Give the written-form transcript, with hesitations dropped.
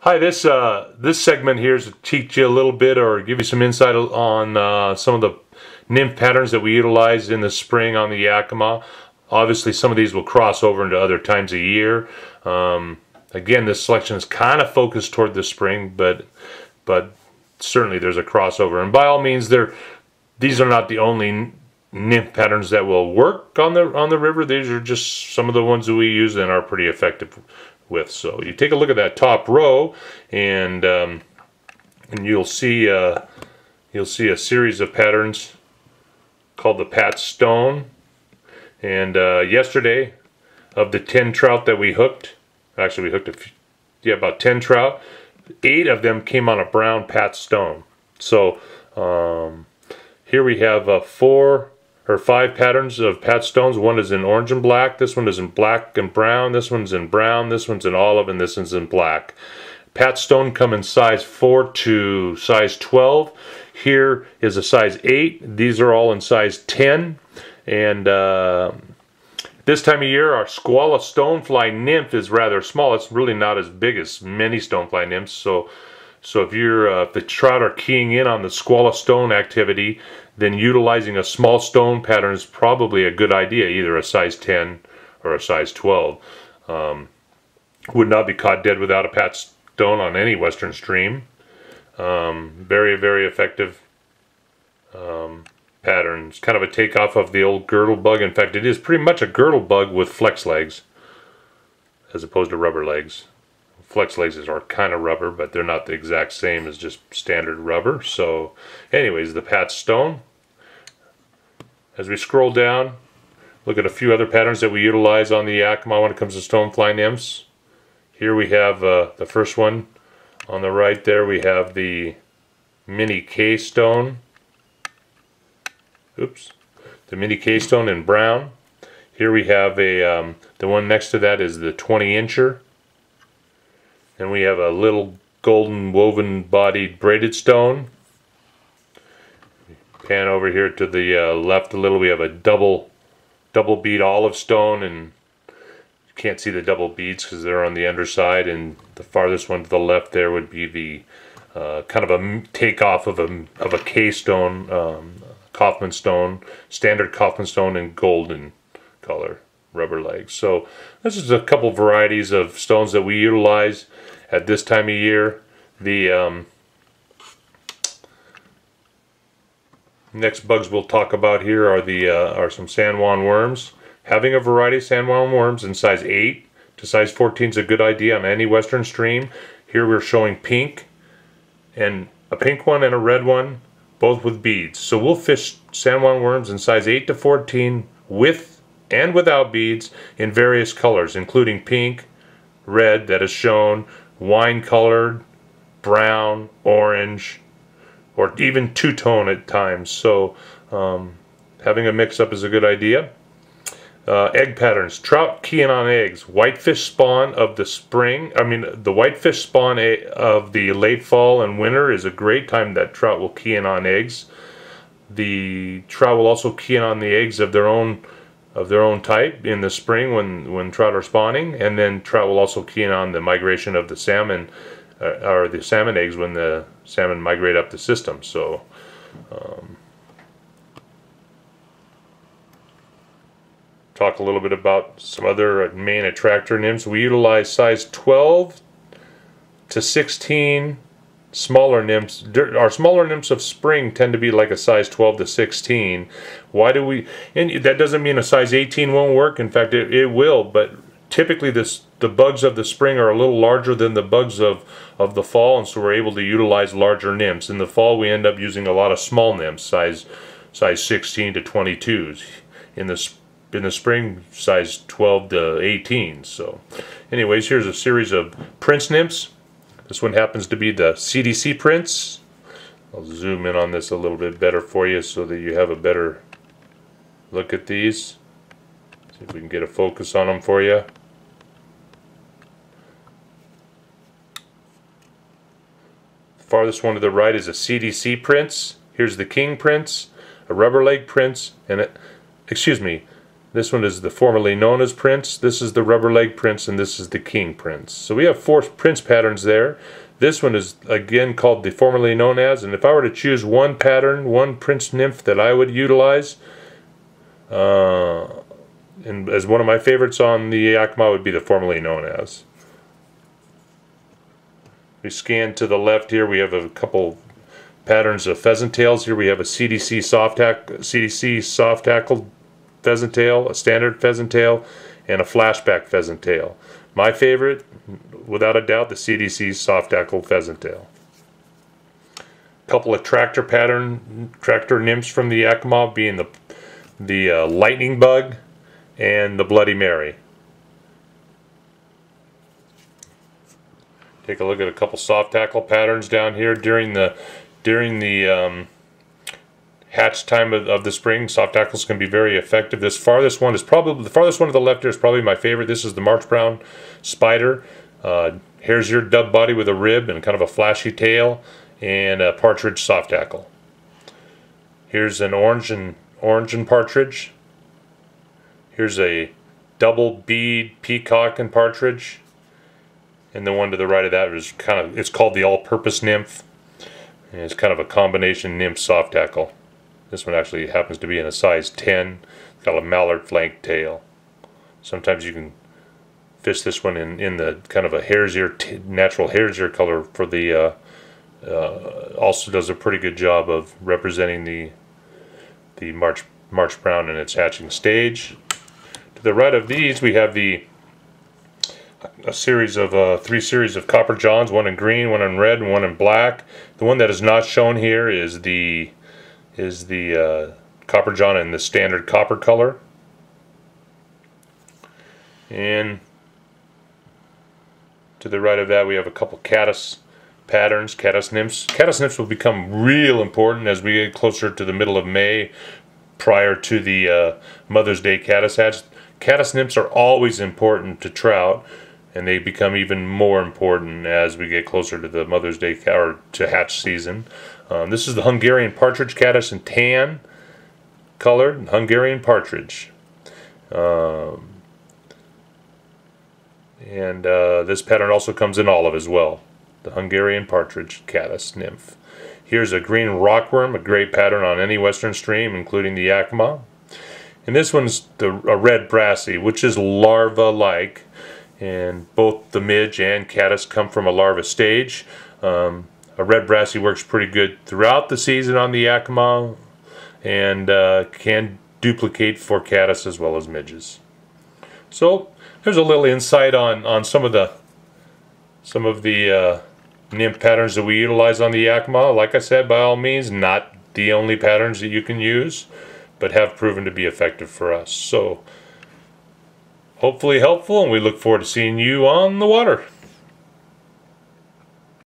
Hi, this segment here is to teach you a little bit or give you some insight on some of the nymph patterns that we utilize in the spring on the Yakima. Obviously, some of these will cross over into other times of year. Again, this selection is kind of focused toward the spring, but certainly there's a crossover. And by all means, these are not the only nymph patterns that will work on the river. These are just some of the ones that we use and are pretty effective with. So you take a look at that top row, and you'll see a series of patterns called the Pat Stone. And yesterday, of the 10 trout that we hooked, actually we hooked about 10 trout. 8 of them came on a brown Pat Stone. So here we have 4 or 5 patterns of Pat Stones. One is in orange and black, this one is in black and brown, this one's in brown, this one's in olive, and this one's in black. Pat Stone come in size 4 to size 12. Here is a size 8. These are all in size 10. And this time of year, our squala stonefly nymph is rather small. It's really not as big as many stonefly nymphs. So if the trout are keying in on the squala stone activity, then utilizing a small stone pattern is probably a good idea, either a size 10 or a size 12. Would not be caught dead without a Pat Stone on any western stream. Very, very effective pattern. It's kind of a takeoff of the old girdle bug. In fact, it is pretty much a girdle bug with flex legs as opposed to rubber legs. Flex legs are kind of rubber, but they're not the exact same as just standard rubber. So anyways, the Pat Stone. As we scroll down, look at a few other patterns that we utilize on the Yakima when it comes to stonefly nymphs. Here we have the first one on the right there. We have the mini K stone. Oops, the mini K stone in brown. Here we have the one next to that is the 20-incher. And we have a little golden woven bodied braided stone. Pan over here to the left a little, we have a double bead olive stone, and you can't see the double beads because they're on the underside, and the farthest one to the left there would be the kind of a takeoff of a K stone, Kaufman stone, standard Kaufman stone in golden color, rubber legs. So this is a couple varieties of stones that we utilize at this time of year. The next bugs we'll talk about here are some San Juan worms. Having a variety of San Juan worms in size 8 to size 14 is a good idea on any western stream. Here we're showing pink, and a pink one and a red one, both with beads. So we'll fish San Juan worms in size 8 to 14 with and without beads in various colors, including pink, red that is shown, wine colored, brown, orange, or even two-tone at times. So having a mix-up is a good idea. Egg patterns. Trout keying on eggs. Whitefish spawn of the spring. The whitefish spawn of the late fall and winter is a great time that trout will key in on eggs. The trout will also key in on the eggs of their own type in the spring when trout are spawning, and then trout will also key in on the migration of the salmon or the salmon eggs when the salmon migrate up the system. So talk a little bit about some other main attractor nymphs. We utilize size 12 to 16 smaller nymphs. Our smaller nymphs of spring tend to be like a size 12 to 16. Why do we? And that doesn't mean a size 18 won't work. In fact, it will. But typically, the bugs of the spring are a little larger than the bugs of the fall, and so we're able to utilize larger nymphs. In the fall, we end up using a lot of small nymphs, size 16 to 22s. In the spring, size 12 to 18. So, anyways, here's a series of prince nymphs. This one happens to be the CDC prince. I'll zoom in on this a little bit better for you so that you have a better look at these. See if we can get a focus on them for you. The farthest one to the right is a CDC prince. Here's the king prince, a rubber leg prince, and This one is the formerly known as Prince. This is the Rubber Leg Prince, and this is the King Prince. So we have 4 Prince patterns there. This one is again called the formerly known as, and if I were to choose one pattern, one Prince Nymph that I would utilize, and as one of my favorites on the Yakima would be the formerly known as. We scan to the left here, we have a couple patterns of pheasant tails. Here we have a CDC soft tackle pheasant tail, a standard pheasant tail, and a flashback pheasant tail. My favorite, without a doubt, the CDC soft tackle pheasant tail. Couple of tractor nymphs from the Yakima, being the lightning bug and the Bloody Mary. Take a look at a couple soft tackle patterns down here during the hatch time of the spring. Soft tackles can be very effective. This farthest one is probably the farthest one to the left here is probably my favorite. This is the March Brown Spider. Here's your dub body with a rib and kind of a flashy tail, and a partridge soft tackle. Here's an orange and partridge. Here's a double bead peacock and partridge. And the one to the right of that is it's called the all-purpose nymph. And it's kind of a combination nymph soft tackle. This one actually happens to be in a size 10. It's got a mallard flank tail. Sometimes you can fish this one in the kind of a hare's ear, natural hare's ear color for the. Also does a pretty good job of representing the March Brown in its hatching stage. To the right of these, we have a series of 3 series of copper johns, one in green, one in red, and one in black. The one that is not shown here is the copper john in the standard copper color. And to the right of that, we have a couple caddis patterns, caddis nymphs. Caddis nymphs will become real important as we get closer to the middle of May, prior to the Mother's Day caddis hatch. Caddis nymphs are always important to trout, and they become even more important as we get closer to the Mother's Day or to hatch season. This is the Hungarian partridge caddis in tan colored, Hungarian partridge. This pattern also comes in olive as well, the Hungarian partridge caddis nymph. Here's a green rockworm, a great pattern on any western stream, including the Yakima. And this one's a red brassy, which is larva-like. And both the midge and caddis come from a larva stage. A red brassy works pretty good throughout the season on the Yakima, and can duplicate for caddis as well as midges. So there's a little insight on some of the nymph patterns that we utilize on the Yakima. Like I said, by all means, not the only patterns that you can use, but have proven to be effective for us. So hopefully helpful, and we look forward to seeing you on the water.